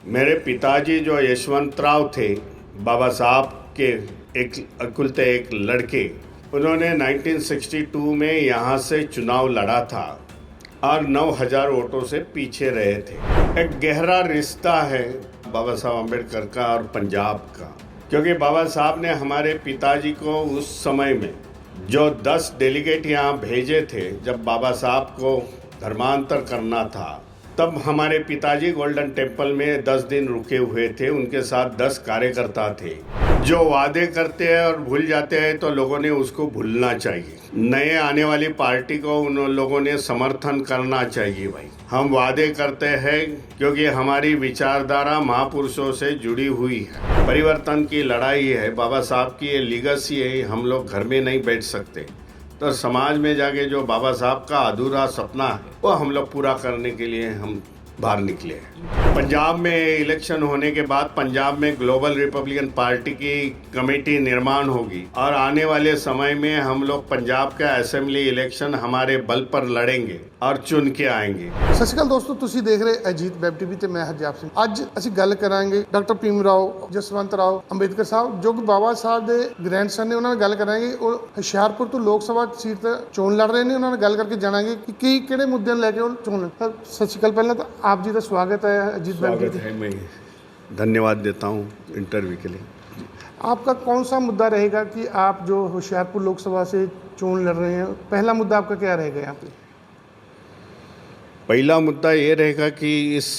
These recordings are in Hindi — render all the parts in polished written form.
मेरे पिताजी जो यशवंतराव थे, बाबा साहब के एक अकुलते एक लड़के, उन्होंने 1962 में यहाँ से चुनाव लड़ा था और 9000 वोटों से पीछे रहे थे। एक गहरा रिश्ता है बाबा साहब अम्बेडकर का और पंजाब का, क्योंकि बाबा साहब ने हमारे पिताजी को उस समय में जो 10 डेलीगेट यहाँ भेजे थे, जब बाबा साहब को धर्मांतर करना था, तब हमारे पिताजी गोल्डन टेम्पल में 10 दिन रुके हुए थे। उनके साथ 10 कार्यकर्ता थे। जो वादे करते हैं और भूल जाते हैं तो लोगों ने उसको भूलना चाहिए। नए आने वाली पार्टी को उन लोगों ने समर्थन करना चाहिए। भाई, हम वादे करते हैं क्योंकि हमारी विचारधारा महापुरुषों से जुड़ी हुई है। परिवर्तन की लड़ाई है, बाबा साहब की ये लीगेसी है। हम लोग घर में नहीं बैठ सकते, तो समाज में जाके जो बाबा साहब का अधूरा सपना है वो हम लोग पूरा करने के लिए हम बाहर निकले हैं। पंजाब में इलेक्शन होने के बाद पंजाब में ग्लोबल रिपब्लिकन पार्टी की कमेटी निर्माण होगी और आने वाले समय में हम लोग पंजाब का असेंबली इलेक्शन हमारे बल पर लड़ेंगे और चुन के आएंगे। ਸਤਿ ਸ਼੍ਰੀ ਅਕਾਲ ਦੋਸਤੋ, ਤੁਸੀਂ ਦੇਖ ਰਹੇ ਅਜੀਤ ਵੈਬ ਟੀਵੀ ਤੇ ਮੈਂ ਹਰਜਾਪ ਸਿੰਘ। ਅੱਜ ਅਸੀਂ ਗੱਲ ਕਰਾਂਗੇ ਡਾਕਟਰ ਭੀਮ ਰਾਓ ਜਸਵੰਤ ਰਾਓ ਅੰਬੇਦਕਰ ਸਾਹਿਬ, ਜੋ ਕਿ ਬਾਬਾ ਸਾਹਿਬ ਦੇ ਗ੍ਰੈਂਡਸਨ ਨੇ। ਉਹਨਾਂ ਨਾਲ ਗੱਲ ਕਰਾਂਗੇ। ਉਹ ਹੁਸ਼ਿਆਰਪੁਰ ਤੋਂ ਲੋਕ ਸਭਾ ਸੀਟ ਤੇ ਚੋਣ ਲੜ ਰਹੇ ਨੇ। ਉਹਨਾਂ ਨਾਲ ਗੱਲ ਕਰਕੇ ਜਾਣਾਂਗੇ ਕਿ ਕਿਹੜੇ ਮੁੱਦਿਆਂ ਨੂੰ ਲੈ ਕੇ ਉਹ ਚੋਣ ਲੜ। ਸਤਿ ਸ਼੍ਰੀ ਅਕਾਲ। ਪਹਿਲਾਂ ਤਾਂ आप जी का स्वागत है अजीत वैब टीवी है। मैं धन्यवाद देता हूँ इंटरव्यू के लिए। आपका कौन सा मुद्दा रहेगा कि आप जो होशियारपुर लोकसभा से चोन लड़ रहे हैं, पहला मुद्दा आपका क्या रहेगा यहाँ पे? पहला मुद्दा ये रहेगा कि इस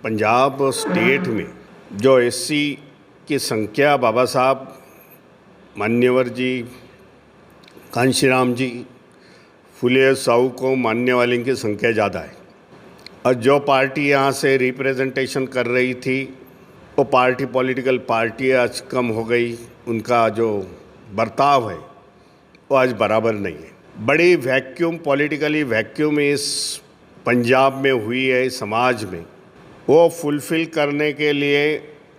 पंजाब स्टेट में जो एससी की संख्या, बाबा साहब, मान्यवर जी, कांशीराम जी, फुले साहू को मानने वाले की संख्या ज़्यादा है। और जो पार्टी यहाँ से रिप्रेजेंटेशन कर रही थी वो पार्टी पॉलिटिकल पार्टी आज कम हो गई। उनका जो बर्ताव है वो आज बराबर नहीं है। बड़ी वैक्यूम, पॉलिटिकली वैक्यूम इस पंजाब में हुई है समाज में। वो फुलफ़िल करने के लिए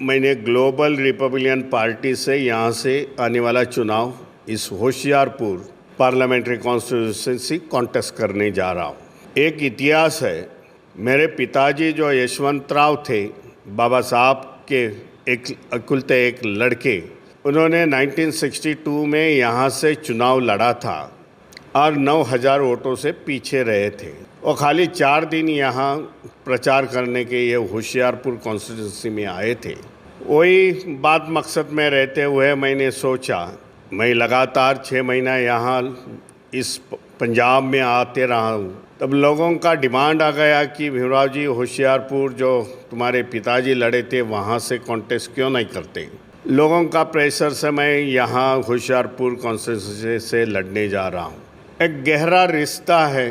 मैंने ग्लोबल रिपब्लिकन पार्टी से यहाँ से आने वाला चुनाव इस होशियारपुर पार्लियामेंट्री कॉन्स्टिट्यूंसी कॉन्टेस्ट करने जा रहा हूँ। एक इतिहास है। मेरे पिताजी जो यशवंतराव थे, बाबा साहब के एक अकुलते एक लड़के, उन्होंने 1962 में यहाँ से चुनाव लड़ा था और 9000 वोटों से पीछे रहे थे। वो खाली 4 दिन यहाँ प्रचार करने के ये होशियारपुर कॉन्स्टिट्यूंसी में आए थे। वही बात मकसद में रहते हुए मैंने सोचा, मैं लगातार 6 महीना यहाँ इस पंजाब में आते रहा हूँ। तब लोगों का डिमांड आ गया कि भीमराव जी, होशियारपुर जो तुम्हारे पिताजी लड़े थे वहाँ से कॉन्टेस्ट क्यों नहीं करते। लोगों का प्रेशर से मैं यहाँ होशियारपुर कॉन्स्टिट्यूंसी से लड़ने जा रहा हूँ। एक गहरा रिश्ता है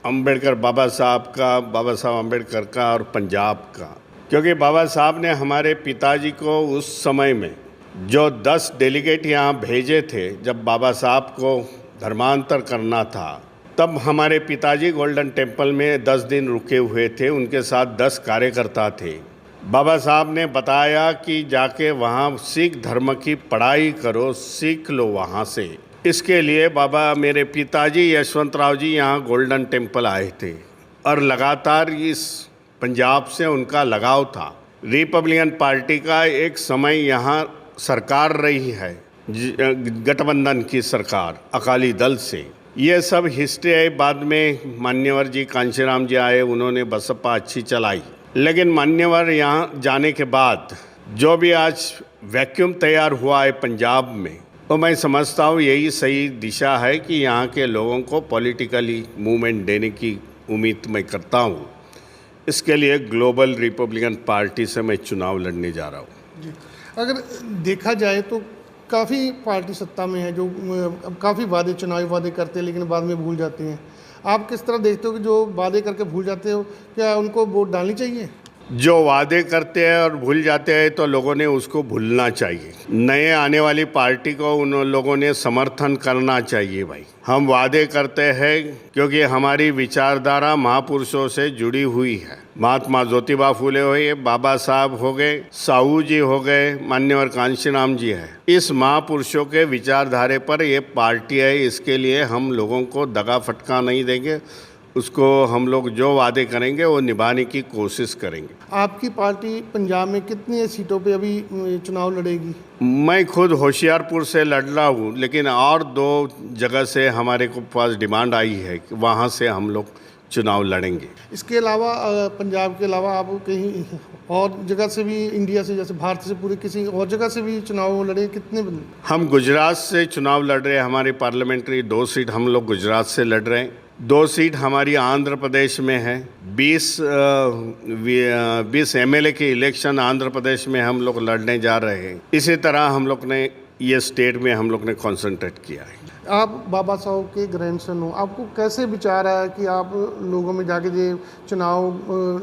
अम्बेडकर बाबा साहब का, बाबा साहब अम्बेडकर का और पंजाब का, क्योंकि बाबा साहब ने हमारे पिताजी को उस समय में जो 10 डेलीगेट यहाँ भेजे थे, जब बाबा साहब को धर्मांतर करना था, तब हमारे पिताजी गोल्डन टेम्पल में 10 दिन रुके हुए थे। उनके साथ 10 कार्यकर्ता थे। बाबा साहब ने बताया कि जाके वहाँ सिख धर्म की पढ़ाई करो, सीख लो वहाँ से। इसके लिए बाबा मेरे पिताजी यशवंतराव जी यहाँ गोल्डन टेम्पल आए थे और लगातार इस पंजाब से उनका लगाव था। रिपब्लिकन पार्टी का एक समय यहाँ सरकार रही है, गठबंधन की सरकार अकाली दल से। ये सब हिस्ट्री है। बाद में मान्यवर जी, कांशीराम जी आए, उन्होंने बसपा अच्छी चलाई। लेकिन मान्यवर यहाँ जाने के बाद जो भी आज वैक्यूम तैयार हुआ है पंजाब में, तो मैं समझता हूँ यही सही दिशा है कि यहाँ के लोगों को पॉलिटिकली मूवमेंट देने की उम्मीद मैं करता हूँ। इसके लिए ग्लोबल रिपब्लिकन पार्टी से मैं चुनाव लड़ने जा रहा हूँ। जी, अगर देखा जाए तो काफ़ी पार्टी सत्ता में है जो काफ़ी वादे, चुनावी वादे करते हैं लेकिन बाद में भूल जाते हैं। आप किस तरह देखते हो कि जो वादे करके भूल जाते हो, क्या उनको वोट डालनी चाहिए? जो वादे करते हैं और भूल जाते हैं तो लोगों ने उसको भूलना चाहिए। नए आने वाली पार्टी को उन लोगों ने समर्थन करना चाहिए। भाई, हम वादे करते हैं क्योंकि हमारी विचारधारा महापुरुषों से जुड़ी हुई है। महात्मा ज्योतिबा फुले हुए, बाबा साहब हो गए, साहू जी हो गए, मान्यवर कांशीराम जी है। इस महापुरुषों के विचारधारे पर ये पार्टी है। इसके लिए हम लोगों को दगा फटका नहीं देंगे। उसको हम लोग जो वादे करेंगे वो निभाने की कोशिश करेंगे। आपकी पार्टी पंजाब में कितनी सीटों पे अभी चुनाव लड़ेगी? मैं खुद होशियारपुर से लड़ रहा हूँ, लेकिन और 2 जगह से हमारे को पास डिमांड आई है कि वहाँ से हम लोग चुनाव लड़ेंगे। इसके अलावा पंजाब के अलावा आप कहीं और जगह से भी, इंडिया से, जैसे भारत से पूरे किसी और जगह से भी चुनाव लड़े? कितने? हम गुजरात से चुनाव लड़ रहे हैं। हमारी पार्लियामेंट्री 2 सीट हम लोग गुजरात से लड़ रहे हैं। 2 सीट हमारी आंध्र प्रदेश में है। 20 एमएलए के इलेक्शन आंध्र प्रदेश में हम लोग लड़ने जा रहे हैं। इसी तरह हम लोग ने ये स्टेट में हम लोग ने कॉन्सेंट्रेट किया है। आप बाबा साहब के ग्रैंडसन हो, आपको कैसे विचार आया कि आप लोगों में जाके ये चुनाव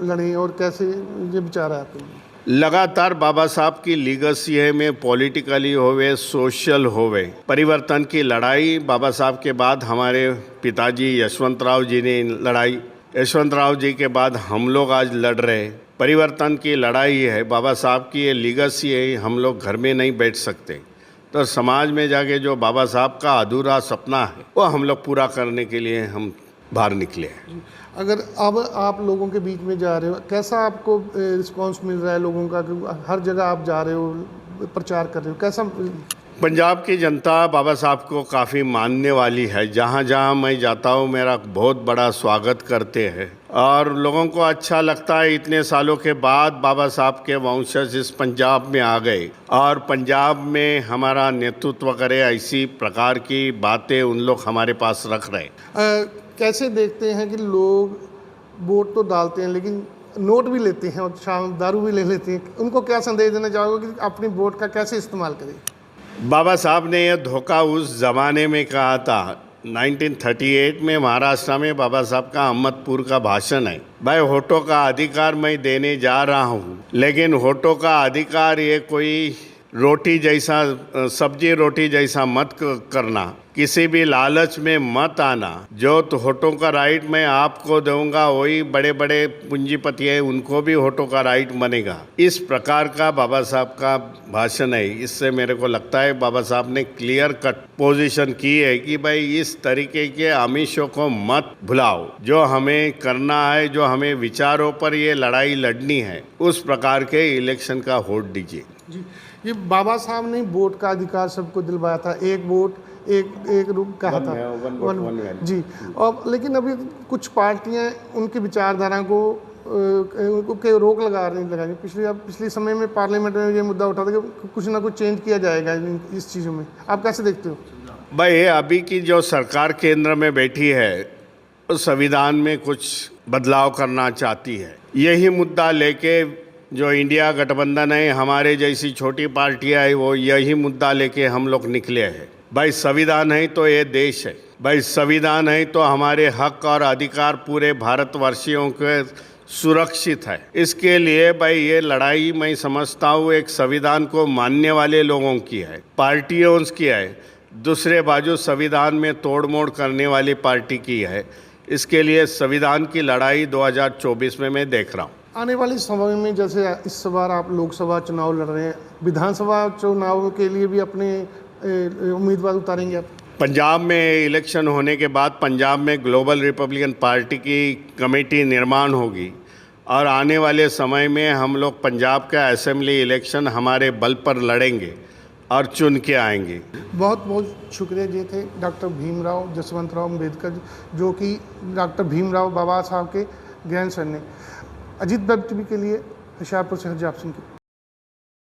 लड़ें, और कैसे ये विचार आया आपको? लगातार बाबा साहब की लीगेसी है में पॉलिटिकली होवे, सोशल होवे, परिवर्तन की लड़ाई बाबा साहब के बाद हमारे पिताजी यशवंतराव जी ने लड़ाई, यशवंतराव जी के बाद हम लोग आज लड़ रहे हैं। परिवर्तन की लड़ाई है, बाबा साहब की ये लीगेसी है। हम लोग घर में नहीं बैठ सकते, तो समाज में जाके जो बाबा साहब का अधूरा सपना है वो हम लोग पूरा करने के लिए हम बाहर निकले हैं। अगर अब आप लोगों के बीच में जा रहे हो, कैसा आपको रिस्पांस मिल रहा है लोगों का? कि हर जगह आप जा रहे हो, प्रचार कर रहे हो, कैसा? पंजाब की जनता बाबा साहब को काफ़ी मानने वाली है। जहाँ जहाँ मैं जाता हूँ मेरा बहुत बड़ा स्वागत करते हैं और लोगों को अच्छा लगता है। इतने सालों के बाद बाबा साहब के वंशज इस पंजाब में आ गए और पंजाब में हमारा नेतृत्व करे, ऐसी प्रकार की बातें उन लोग हमारे पास रख रहे हैं। कैसे देखते हैं कि लोग वोट तो डालते हैं लेकिन नोट भी लेते हैं और शाम दारू भी ले लेते हैं? उनको क्या संदेश देना चाहोगे कि अपनी वोट का कैसे इस्तेमाल करें? बाबा साहब ने यह धोखा उस ज़माने में कहा था। 1938 में महाराष्ट्र में बाबा साहब का अहमदपुर का भाषण है, भाई वोटों का अधिकार मैं देने जा रहा हूँ, लेकिन वोटों का अधिकार ये कोई रोटी जैसा, सब्जी रोटी जैसा मत करना, किसी भी लालच में मत आना। जो तो वोटों का राइट मैं आपको दूंगा, वही बड़े बड़े पूंजीपति हैं उनको भी वोटों का राइट बनेगा। इस प्रकार का बाबा साहब का भाषण है। इससे मेरे को लगता है बाबा साहब ने क्लियर कट पोजीशन की है कि भाई इस तरीके के आमिषों को मत भुलाओ। जो हमें करना है, जो हमें विचारों पर ये लड़ाई लड़नी है, उस प्रकार के इलेक्शन का वोट दीजिए। जी, ये बाबा साहब ने वोट का अधिकार सबको दिलवाया था। एक वोट एक रूप कहा था, वन जी। और लेकिन अभी कुछ पार्टियां उनकी विचारधारा को के रोक लगाई। पिछले समय में पार्लियामेंट में ये मुद्दा उठा था कि कुछ ना कुछ चेंज किया जाएगा इस चीज़ों में। आप कैसे देखते हो? भाई अभी की जो सरकार केंद्र में बैठी है उस संविधान में कुछ बदलाव करना चाहती है। यही मुद्दा लेके जो इंडिया गठबंधन है, हमारे जैसी छोटी पार्टियां है, वो यही मुद्दा लेके हम लोग निकले हैं। भाई संविधान है तो ये देश है, भाई संविधान है तो हमारे हक और अधिकार पूरे भारतवर्षियों के सुरक्षित है। इसके लिए भाई ये लड़ाई मैं समझता हूँ एक संविधान को मानने वाले लोगों की है, पार्टियों की है। दूसरे बाजू संविधान में तोड़ मोड़ करने वाली पार्टी की है। इसके लिए संविधान की लड़ाई 2024 में मैं देख रहा हूँ। आने वाले समय में, जैसे इस बार आप लोकसभा चुनाव लड़ रहे हैं, विधानसभा चुनाव के लिए भी अपने उम्मीदवार उतारेंगे आप? पंजाब में इलेक्शन होने के बाद पंजाब में ग्लोबल रिपब्लिकन पार्टी की कमेटी निर्माण होगी और आने वाले समय में हम लोग पंजाब का असेंबली इलेक्शन हमारे बल पर लड़ेंगे और चुन के आएंगे। बहुत बहुत शुक्रिया जी। थे डॉक्टर भीमराव जसवंतराव अम्बेडकर, जो कि डॉक्टर भीमराव बाबा साहब के ग्रैंडसन ने। अजीत वेब टीवी के लिए होशियारपुर से हरजाप सिंह की